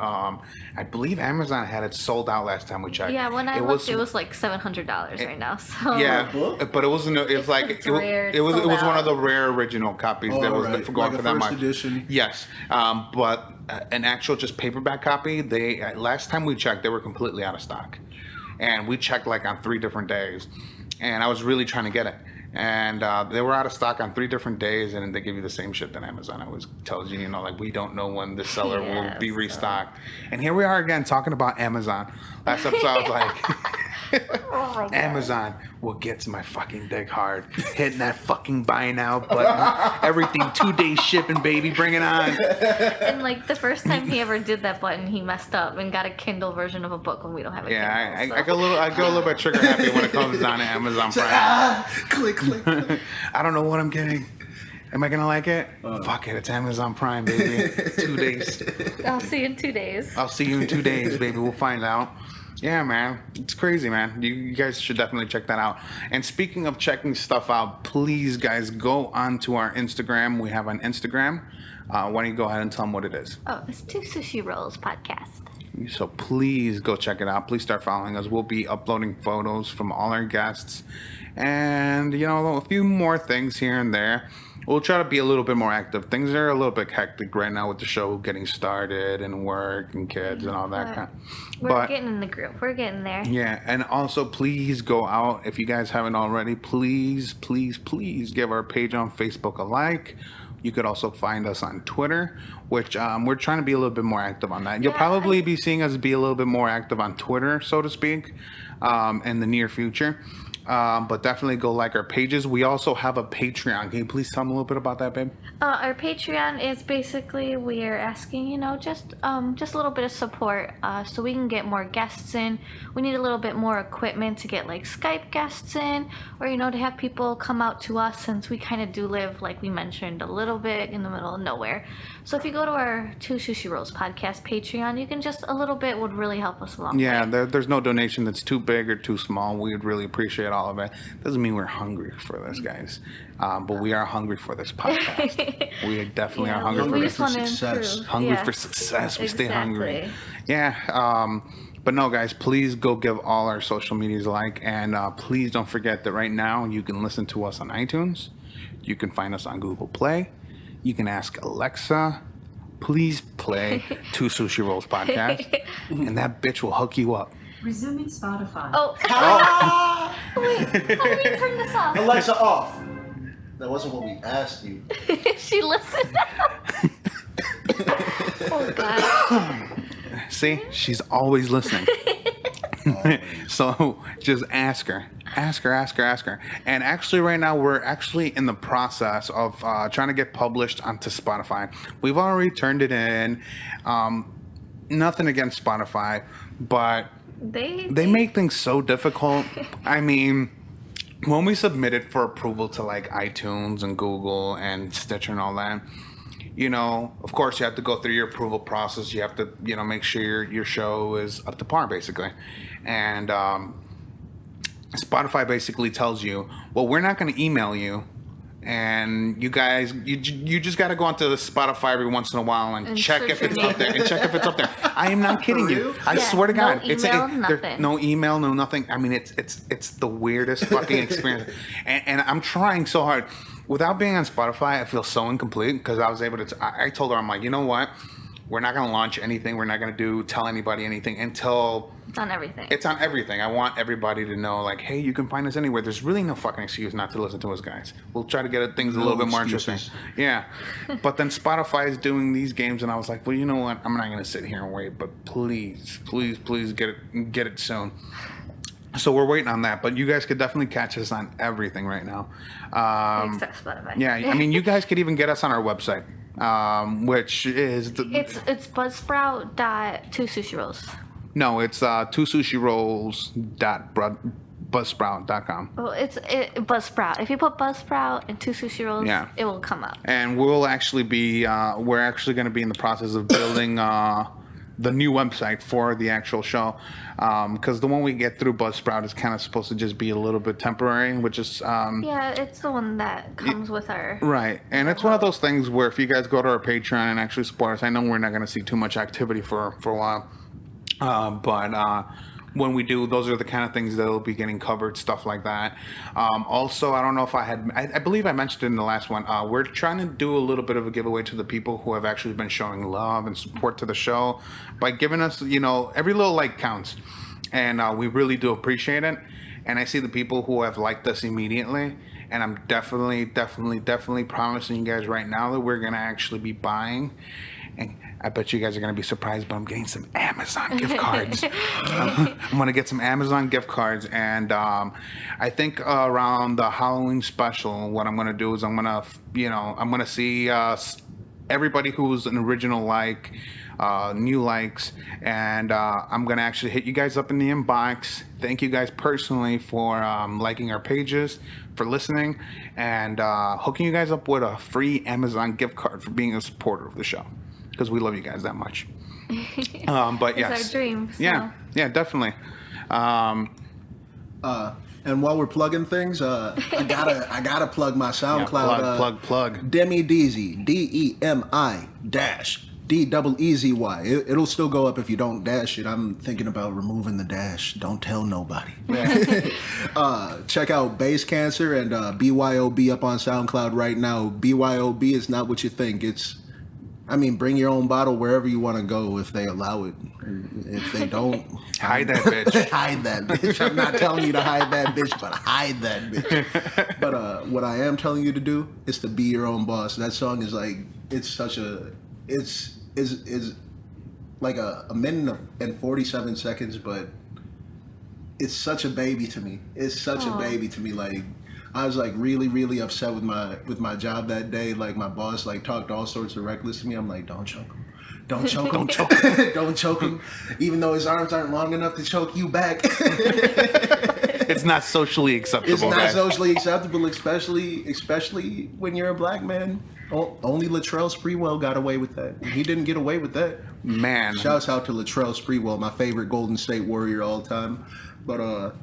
I believe Amazon had it sold out last time we checked. Yeah, when I looked, it was like $700 right now. So Yeah, book? but it wasn't. It was like it's rare, it was sold one out. of the rare original copies Oh, that was right. for going Like a for that first much. edition? Yes, but an actual just paperback copy. They last time we checked, they were completely out of stock, and we checked like on 3 different days, and I was really trying to get it. And they were out of stock on 3 different days, and they give you the same shit that Amazon always tells you. Like, we don't know when the seller will be Yeah, restocked. And here we are again talking about Amazon. Last episode, I was like, Oh my God. Amazon, what gets my fucking dick hard? Hitting that fucking buy now button. Everything 2-day shipping, baby. Bring it on. And like the first time he ever did that button, he messed up and got a Kindle version of a book when we don't have a Yeah, Kindle. I get a little bit trigger happy when it comes down to Amazon It's like, Prime. click, click, click. I don't know what I'm getting. Am I gonna like it? Fuck it, it's Amazon Prime, baby. 2 days. I'll see you in 2 days. I'll see you in 2 days, baby. We'll find out. Yeah, man. It's crazy, man. You guys should definitely check that out. And speaking of checking stuff out, please, guys, go onto our Instagram. We have an Instagram. Why don't you go ahead and tell them what it is? Oh, it's Two Sushi Rolls podcast. So please go check it out. Please start following us. We'll be uploading photos from all our guests and, a few more things here and there. We'll try to be a little bit more active. Things are a little bit hectic right now with the show getting started and work and kids and all that kind. We're getting in the group. We're getting there. Yeah, and also please go out if you guys haven't already. Please give our page on Facebook a like. You could also find us on Twitter, which we're trying to be a little bit more active on that. You'll Yeah, probably be seeing us be a little bit more active on Twitter, so to speak, in the near future. But definitely go like our pages. We also have a Patreon. Can you please tell them a little bit about that, babe? Our Patreon is basically we are asking, just a little bit of support so we can get more guests in. We need a little bit more equipment to get like Skype guests in, or to have people come out to us since we kind of do live, like we mentioned, a little bit in the middle of nowhere. So if you go to our Two Sushi Rolls podcast Patreon, you can just a little bit would really help us along. Yeah, there's no donation that's too big or too small. We would really appreciate all of it. Doesn't mean we're hungry for this, guys. But we are hungry for this podcast. We definitely are hungry Hungry for we this. just want to success. improve. Hungry Yeah. for success. We stay hungry. Exactly. Yeah. But no, guys, please go give all our social medias a like. And please don't forget that right now you can listen to us on iTunes. You can find us on Google Play. You can ask Alexa, please play Two Sushi Rolls podcast. And that bitch will hook you up. Resuming Spotify. Oh, wait, how do we turn this off? Alexa off. That wasn't what we asked you. She listened. Oh God. See, she's always listening. So just ask her. Ask her. And actually, right now, we're actually in the process of trying to get published onto Spotify. We've already turned it in. Nothing against Spotify, but they make things so difficult. I mean, when we submit it for approval to like iTunes and Google and Stitcher and all that, of course you have to go through your approval process. You have to, make sure your show is up to par, basically. And Spotify basically tells you, well, we're not going to email you. And you guys, you just got to go onto the Spotify every once in a while and check if it's up there. I am not kidding you. I swear to God, no email, no nothing. I mean, it's the weirdest fucking experience. And I'm trying so hard. Without being on Spotify, I feel so incomplete because I was able to. I told her, I'm like, you know what? We're not going to launch anything. We're not going to tell anybody anything until it's on everything. It's on everything. I want everybody to know, like, hey, you can find us anywhere. There's really no fucking excuse not to listen to us, guys. We'll try to get things a little bit more interesting. Yeah. But then Spotify is doing these games, and I was like, well, you know what? I'm not going to sit here and wait, but please get it soon. So we're waiting on that, but you guys could definitely catch us on everything right now. Except Spotify. Yeah, I mean, you guys could even get us on our website. Which is it's buzzsprout.2sushirolls. No, it's 2sushirolls.buzzsprout.com. Well, it's Buzzsprout. If you put Buzzsprout and 2sushirolls, it will come up. And we're actually going to be in the process of building the new website for the actual show, because the one we get through Buzzsprout is kind of supposed to just be a little bit temporary, which is it's the one that comes with our right. And it's one of those things where if you guys go to our Patreon and actually support us, I know we're not going to see too much activity for a while, but when we do, those are the kind of things that will be getting covered, stuff like that. Also, I don't know if I believe I mentioned it in the last one. We're trying to do a little bit of a giveaway to the people who have actually been showing love and support to the show by giving us, every little like counts. And we really do appreciate it. And I see the people who have liked us immediately. And I'm definitely promising you guys right now that we're going to actually be buying. And I bet you guys are going to be surprised, but I'm getting some Amazon gift cards. I'm going to get some Amazon gift cards. And I think around the Halloween special, what I'm going to do is I'm going to see everybody who's an original like, new likes. And I'm going to actually hit you guys up in the inbox. Thank you guys personally for liking our pages, for listening, and hooking you guys up with a free Amazon gift card for being a supporter of the show. Because we love you guys that much. But yes, it's our dream. So. Yeah, definitely. And while we're plugging things, I gotta plug my SoundCloud. Yeah, plug. Demi Deezy, DEMI-DEEZY. It'll still go up if you don't dash it. I'm thinking about removing the dash. Don't tell nobody. Check out Bass Cancer and BYOB up on SoundCloud right now. BYOB is not what you think. Bring your own bottle wherever you want to go if they allow it. If they don't, hide that bitch. Hide that bitch. I'm not telling you to hide that bitch, but hide that bitch. But what I am telling you to do is to be your own boss. That song is like, it's like a minute and 47 seconds, but it's such a baby to me. It's such a baby to me. Like, I was like really, really upset with my job that day. Like, my boss like talked all sorts of reckless to me. I'm like, don't choke him. Don't choke him. Don't choke him. Even though his arms aren't long enough to choke you back. It's not socially acceptable. It's not socially acceptable, especially when you're a black man. Only Latrell Sprewell got away with that. He didn't get away with that. Man. Shouts out to Latrell Sprewell, my favorite Golden State Warrior all time. But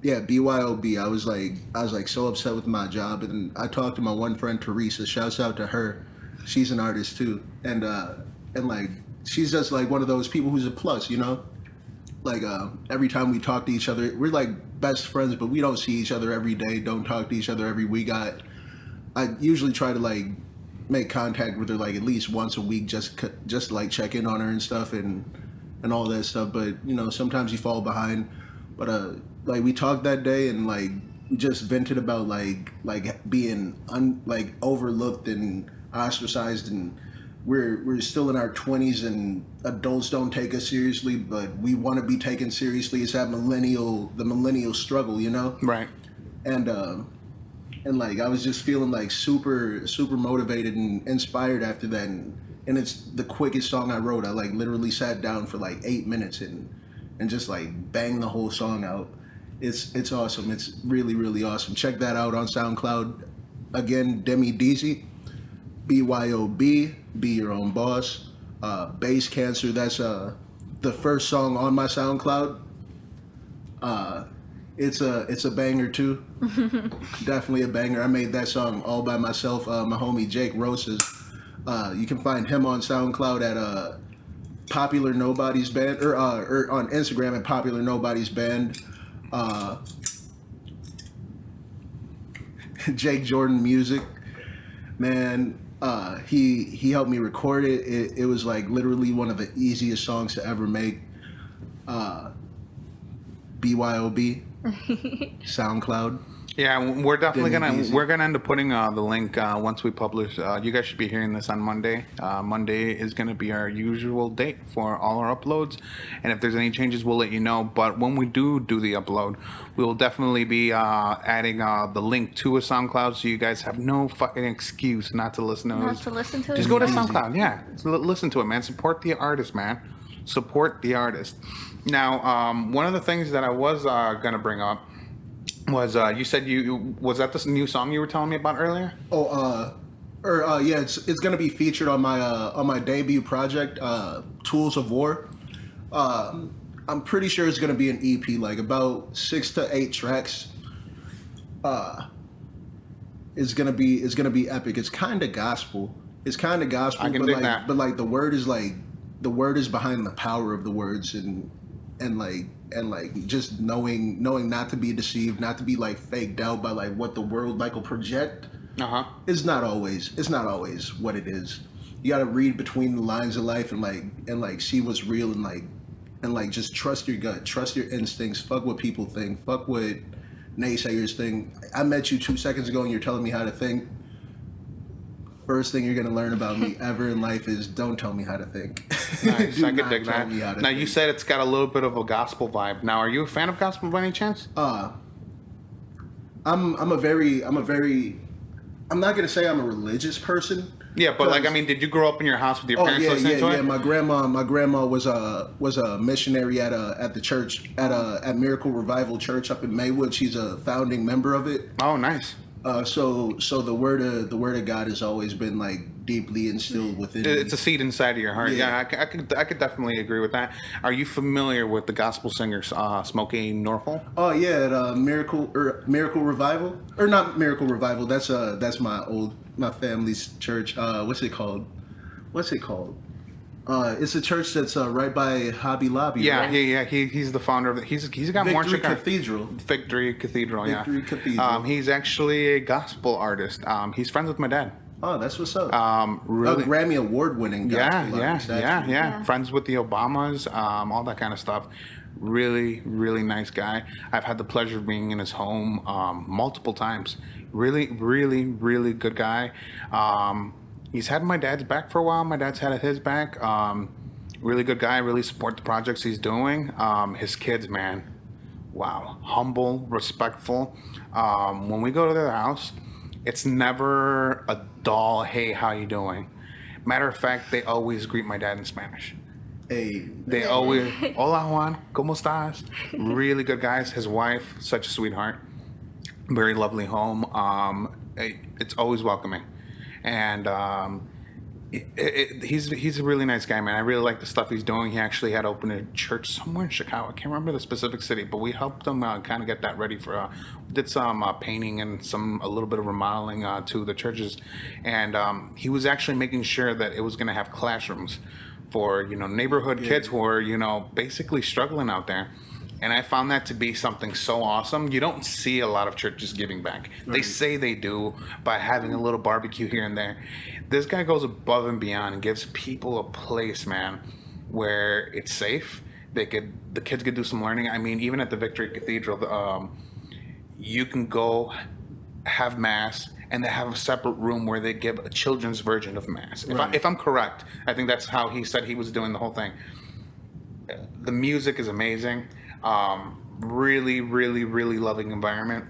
yeah, BYOB. I was like so upset with my job, and I talked to my one friend Teresa. Shouts out to her. She's an artist too, and like she's just like one of those people who's a plus, Like every time we talk to each other, we're like best friends, but we don't see each other every day. Don't talk to each other every week. I usually try to like make contact with her like at least once a week, just like check in on her and stuff and all that stuff. But sometimes you fall behind. But like we talked that day and like we just vented about like being overlooked and ostracized and we're still in our 20s and adults don't take us seriously, but we want to be taken seriously. It's the millennial struggle, you know. Right. And like I was just feeling like super motivated and inspired after that, and it's the quickest song I wrote. I like literally sat down for like 8 minutes and just like banged the whole song out. It's awesome. It's really awesome. Check that out on SoundCloud. Again, Demi Deezy, BYOB, Be Your Own Boss. Bass Cancer. That's the first song on my SoundCloud. It's a banger too. Definitely a banger. I made that song all by myself. My homie Jake Roses. You can find him on SoundCloud at Popular Nobody's Band, or on Instagram at Popular Nobody's Band. Jake Jordan Music, man. He helped me record it. It was like literally one of the easiest songs to ever make. BYOB. SoundCloud. Yeah, we're definitely Demi Deezy. we're gonna end up putting the link once we publish. You guys should be hearing this on Monday. Monday is gonna be our usual date for all our uploads, and if there's any changes, we'll let you know. But when we do the upload, we will definitely be adding the link to a SoundCloud, so you guys have no fucking excuse not to listen to Not us. to listen to Just it. go to Easy. SoundCloud. Yeah, listen to it, man. Support the artist, man. Support the artist. Now, one of the things that I was gonna bring up was you said was that this new song you were telling me about earlier? Yeah, it's gonna be featured on my debut project, Tools of War. I'm pretty sure it's gonna be an EP, like about 6 to 8 tracks. It's gonna be epic. It's kind of gospel. I can but dig like that. but like the word is behind the power of the words and like just knowing not to be deceived, not to be like faked out by like what the world like will project. It's not always what it is. You got to read between the lines of life and like see what's real and like just trust your gut, trust your instincts. Fuck what people think. Fuck what naysayers think. I met you 2 seconds ago and you're telling me how to think. First thing you're gonna learn about me ever in life is don't tell me how to think. Nice, Do I could not dig tell that. me how to Now think. you said it's got a little bit of a gospel vibe. Now, are you a fan of gospel by any chance? I'm not gonna say I'm a religious person. Yeah, but like I mean, did you grow up in your house with your Oh parents yeah, listening to yeah. it? My grandma was a missionary at the church at Miracle Revival Church up in Maywood. She's a founding member of it. Oh, nice. So the word of God has always been like deeply instilled within me. It's a seed inside of your heart. Yeah, Yeah. I could definitely agree with that. Are you familiar with the gospel singer Smokey Norfolk? Oh yeah, at Miracle Revival, or not Miracle Revival. That's my family's church. What's it called? It's a church that's right by Hobby Lobby. Yeah, right? yeah. He's the founder of it. He's got more Victory Chicago. Cathedral. Victory Cathedral. Victory Yeah. Cathedral. He's actually a gospel artist. He's friends with my dad. Oh, that's what's up. Really. A Grammy award-winning. Yeah. Friends with the Obamas, all that kind of stuff. Really, really nice guy. I've had the pleasure of being in his home multiple times. Really, really, really good guy. He's had my dad's back for a while. My dad's had his back. Really good guy. Really support the projects he's doing. His kids, man, wow, humble, respectful. When we go to their house, it's never a dull, hey, how you doing? Matter of fact, they always greet my dad in Spanish. Hey, They always, hola Juan, ¿cómo estás? Really good guys. His wife, such a sweetheart. Very lovely home. It's always welcoming. And he's a really nice guy, man. I really like the stuff he's doing. He actually had opened a church somewhere in Chicago. I can't remember the specific city, but we helped him kind of get that ready for. Did some painting and a little bit of remodeling to the churches, and he was actually making sure that it was going to have classrooms for neighborhood kids who are basically struggling out there. And I found that to be something so awesome. You don't see a lot of churches giving back. Right. They say they do by having a little barbecue here and there. This guy goes above and beyond and gives people a place, man, where it's safe. The kids could do some learning. I mean, even at the Victory Cathedral, you can go have mass and they have a separate room where they give a children's version of mass. Right. If I'm correct, I think that's how he said he was doing the whole thing. The music is amazing. Really, really, really loving environment.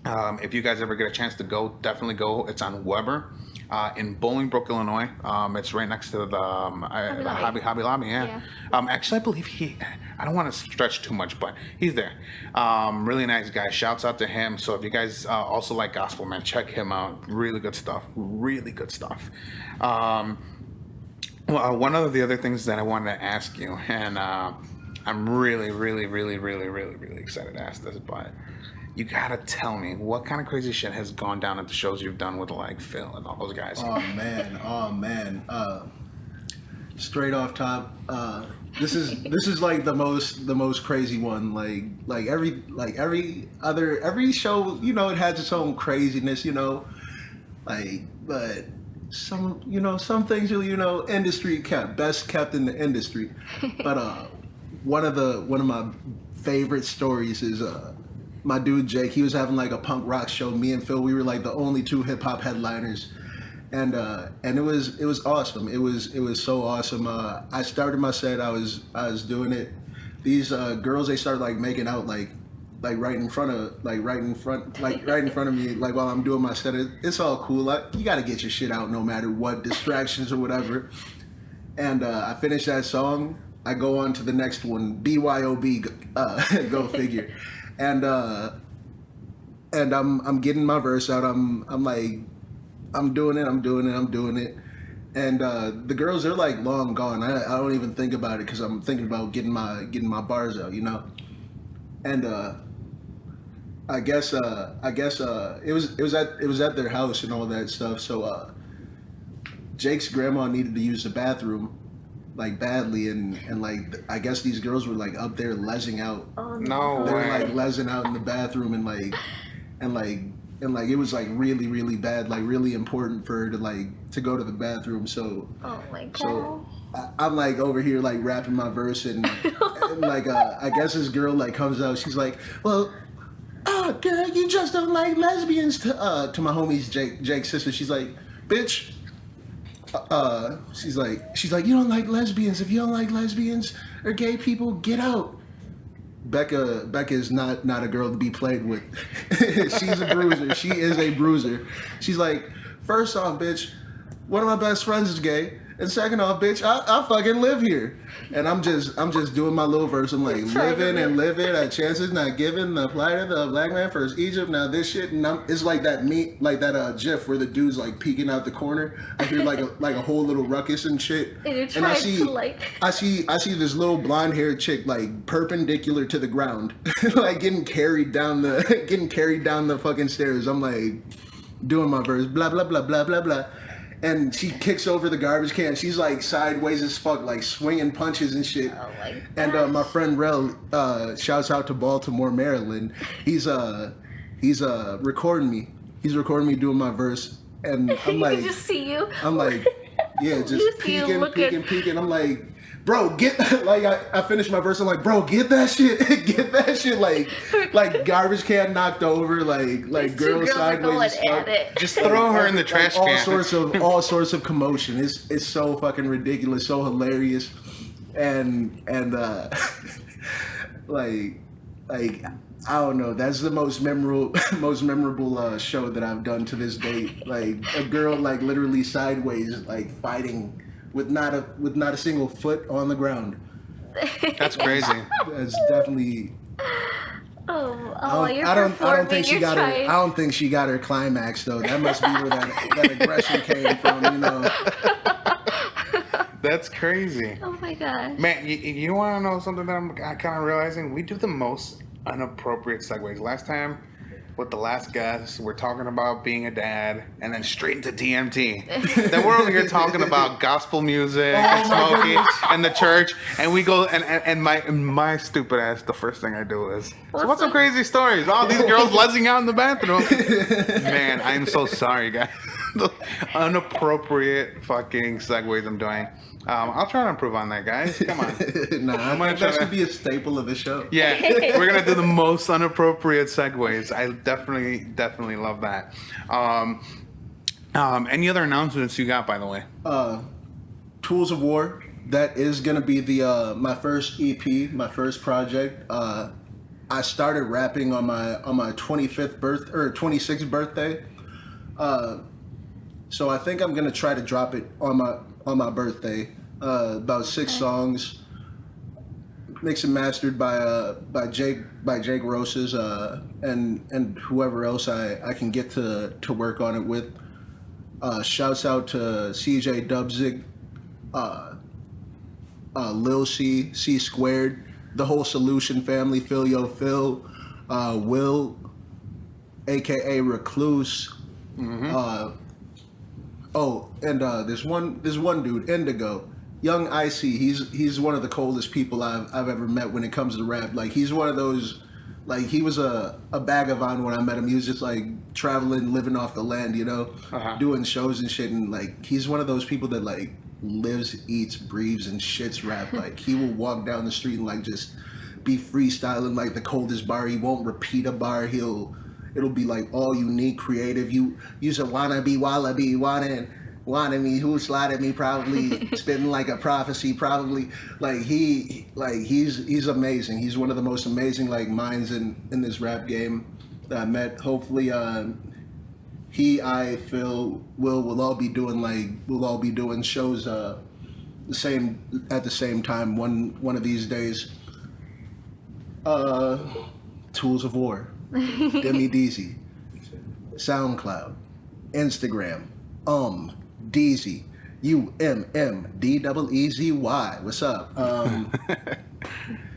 If you guys ever get a chance to go, definitely go. It's on Weber in Bolingbrook, Illinois. It's right next to the Hobby Lobby. Yeah. Actually, I believe I don't want to stretch too much, but he's there. Really nice guy. Shouts out to him. So if you guys also like gospel, man, check him out. Really good stuff. Really good stuff. Well, one of the other things that I wanted to ask you, and I'm really, really, really, really, really, really excited to ask this, but you gotta tell me what kind of crazy shit has gone down at the shows you've done with like Phil and all those guys. Oh man. Straight off top, this is like the most crazy one. Like every show, you know, it has its own craziness, you know. But some things are, you know, industry best kept in the industry. But one of my favorite stories is my dude Jake. He was having like a punk rock show. Me and Phil, we were like the only two hip hop headliners, and it was awesome. It was so awesome. I started my set. I was doing it. These girls, they started like making out like right in front of me, like while I'm doing my set. It's all cool. You got to get your shit out no matter what, distractions or whatever. And I finished that song. I go on to the next one, BYOB, go figure. And I'm getting my verse out. I'm like, I'm doing it. And the girls, they're like long gone. I don't even think about it because I'm thinking about getting my bars out, you know. And I guess it was at their house and all that stuff. So Jake's grandma needed to use the bathroom like badly, and like I guess these girls were like up there lezzing out. Oh, no They were way. like lezzing out in the bathroom, and it was like really, really bad, like really important for her to go to the bathroom. So oh my god. so I'm like over here like rapping my verse, and like I guess this girl like comes out. She's like, well, girl, you just don't like lesbians. To my homies Jake's sister. She's like, bitch. She's like, you don't like lesbians. If you don't like lesbians or gay people, get out. Becca is not a girl to be played with. She's a bruiser. She is a bruiser. She's like, first off, bitch, one of my best friends is gay, and second off, bitch, I fucking live here. And I'm just doing my little verse. I'm like, living, a chance is not given. The plight of the black man first Egypt. Now this shit, and it's like that GIF where the dude's like peeking out the corner. I hear like a whole little ruckus and shit. And you're I trying see to like. I see this little blonde haired chick like perpendicular to the ground, like getting carried down the fucking stairs. I'm like doing my verse, blah blah blah blah blah blah. And she kicks over the garbage can. She's like sideways as fuck, like swinging punches and shit. Oh my god. And my friend Rel, shouts out to Baltimore, Maryland. He's recording me. He's recording me doing my verse, and I'm like, you just see you. I'm like, yeah, You just see you peeking. I'm like, bro, get like I finished my verse. I'm like, bro, get that shit, like garbage can knocked over, like These two girls are going sideways. and at stuff. it. Just throw her in the trash all can. all sorts of commotion. It's so fucking ridiculous, so hilarious, and like I don't know. That's the most memorable show that I've done to this date. Like a girl like literally sideways, like fighting with not a single foot on the ground. That's crazy. That's definitely. You're I don't performing, think she you're got trying. her. I don't think she got her climax though. That must be where that aggression came from. You know. That's crazy. Oh my god. Man, you want to know something that I'm kind of realizing? We do the most inappropriate segues. Last time, with the last guest, we're talking about being a dad, and then straight into DMT. Then we're over here talking about gospel music and smoking and the church, and we go and my stupid ass. The first thing I do is, so what's some crazy stories? All these girls lezzing out in the bathroom. Man, I'm so sorry, guys. The inappropriate fucking segues I'm doing. I'll try to improve on that, guys. Come on. Nah, gonna that try should to- be a staple of the show. Yeah, we're gonna do the most inappropriate segues. I definitely love that. Any other announcements you got, by the way? Tools of War. That is gonna be the my first EP, my first project. I started rapping on my 26th birthday. So I think I'm gonna try to drop it on my birthday. About 6 songs, mixed and mastered by Jake Roses and whoever else I can get to work on it with. Shouts out to CJ Dubzig, Lil C Squared, the whole Solution family, Phil Yo Phil, Will, aka Recluse. There's one dude, Indigo, Young Icy. He's one of the coldest people I've ever met when it comes to rap. Like, he's one of those, like, he was a vagabond when I met him. He was just like traveling, living off the land, doing shows and shit. And like, he's one of those people that like lives, eats, breathes, and shits rap. Like, he will walk down the street and like just be freestyling like the coldest bar. He won't repeat a bar. It'll be like all unique, creative. You should wanna be wallaby, wanted me, who slotted me, probably spitting like a prophecy, probably he's amazing. He's one of the most amazing like minds in this rap game that I met. Hopefully Phil, will all be doing shows at the same time one of these days. Tools of War. Demi Deezy, SoundCloud, Instagram, Deezy, UMMDEEZY. What's up?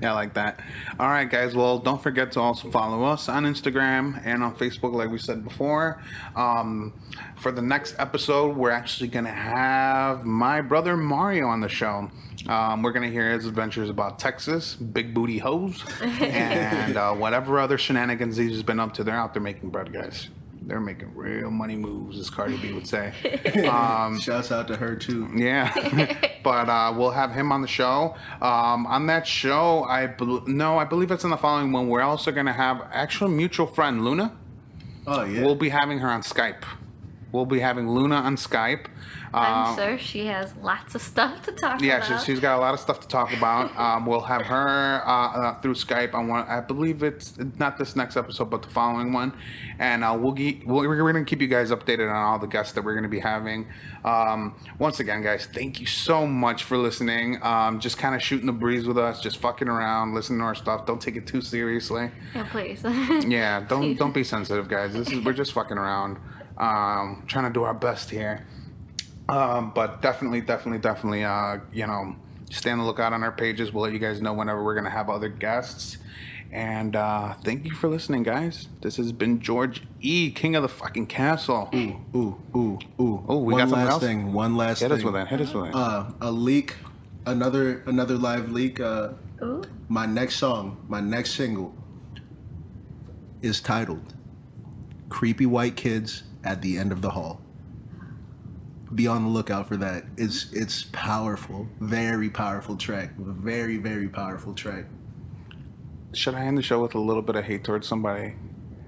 Yeah, I like that. All right, guys. Well, don't forget to also follow us on Instagram and on Facebook, like we said before. For the next episode, we're actually going to have my brother Mario on the show. We're going to hear his adventures about Texas, big booty hoes, and whatever other shenanigans he's been up to. They're out there making bread, guys. They're making real money moves, as Cardi B would say. Shouts out to her, too. Yeah. But we'll have him on the show. On that show, I believe it's in the following one. We're also going to have actual mutual friend, Luna. Oh, yeah. We'll be having her on Skype. We'll be having Luna on Skype. I'm sure she has lots of stuff to talk about. Yeah, she's got a lot of stuff to talk about. We'll have her through Skype on one. I believe it's not this next episode, but the following one. And we're going to keep you guys updated on all the guests that we're going to be having. Once again, guys, thank you so much for listening. Just kind of shooting the breeze with us, just fucking around, listening to our stuff. Don't take it too seriously. Yeah, please. Yeah, don't be sensitive, guys. We're just fucking around, trying to do our best here. But definitely, stay on the lookout on our pages. We'll let you guys know whenever we're going to have other guests. And thank you for listening, guys. This has been George E., King of the fucking Castle. Ooh. Oh, we got something else? One last thing. Hit us with it. A leak, another live leak. Ooh. My next song, my next single is titled Creepy White Kids at the End of the Hall. Be on the lookout for that. It's powerful. Very powerful track. Very, very powerful track. Should I end the show with a little bit of hate towards somebody?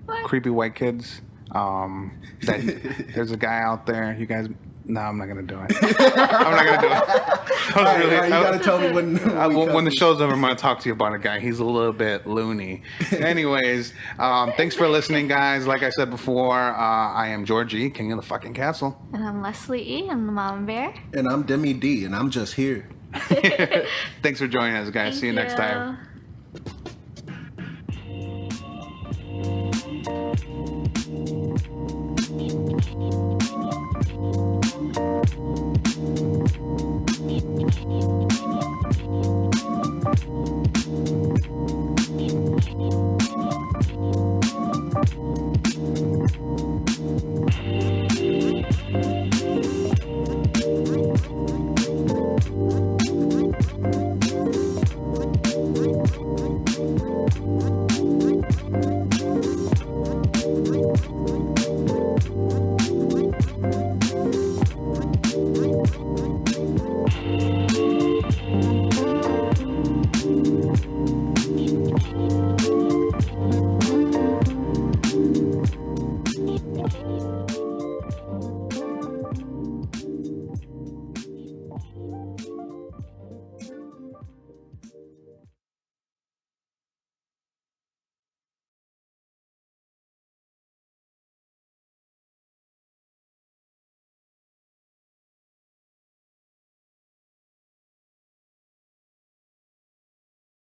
What? Creepy white kids. There's a guy out there. You guys. No, I'm not gonna do it. I'm not gonna do it. All right, you gotta tell me when the show's over, I'm gonna talk to you about a guy. He's a little bit loony. Anyways, thanks for listening, guys. Like I said before, I am George E., King of the fucking Castle. And I'm Leslie E. I'm the Mama Bear. And I'm Demi D. And I'm just here. Thanks for joining us, guys. Thank See you next time. You.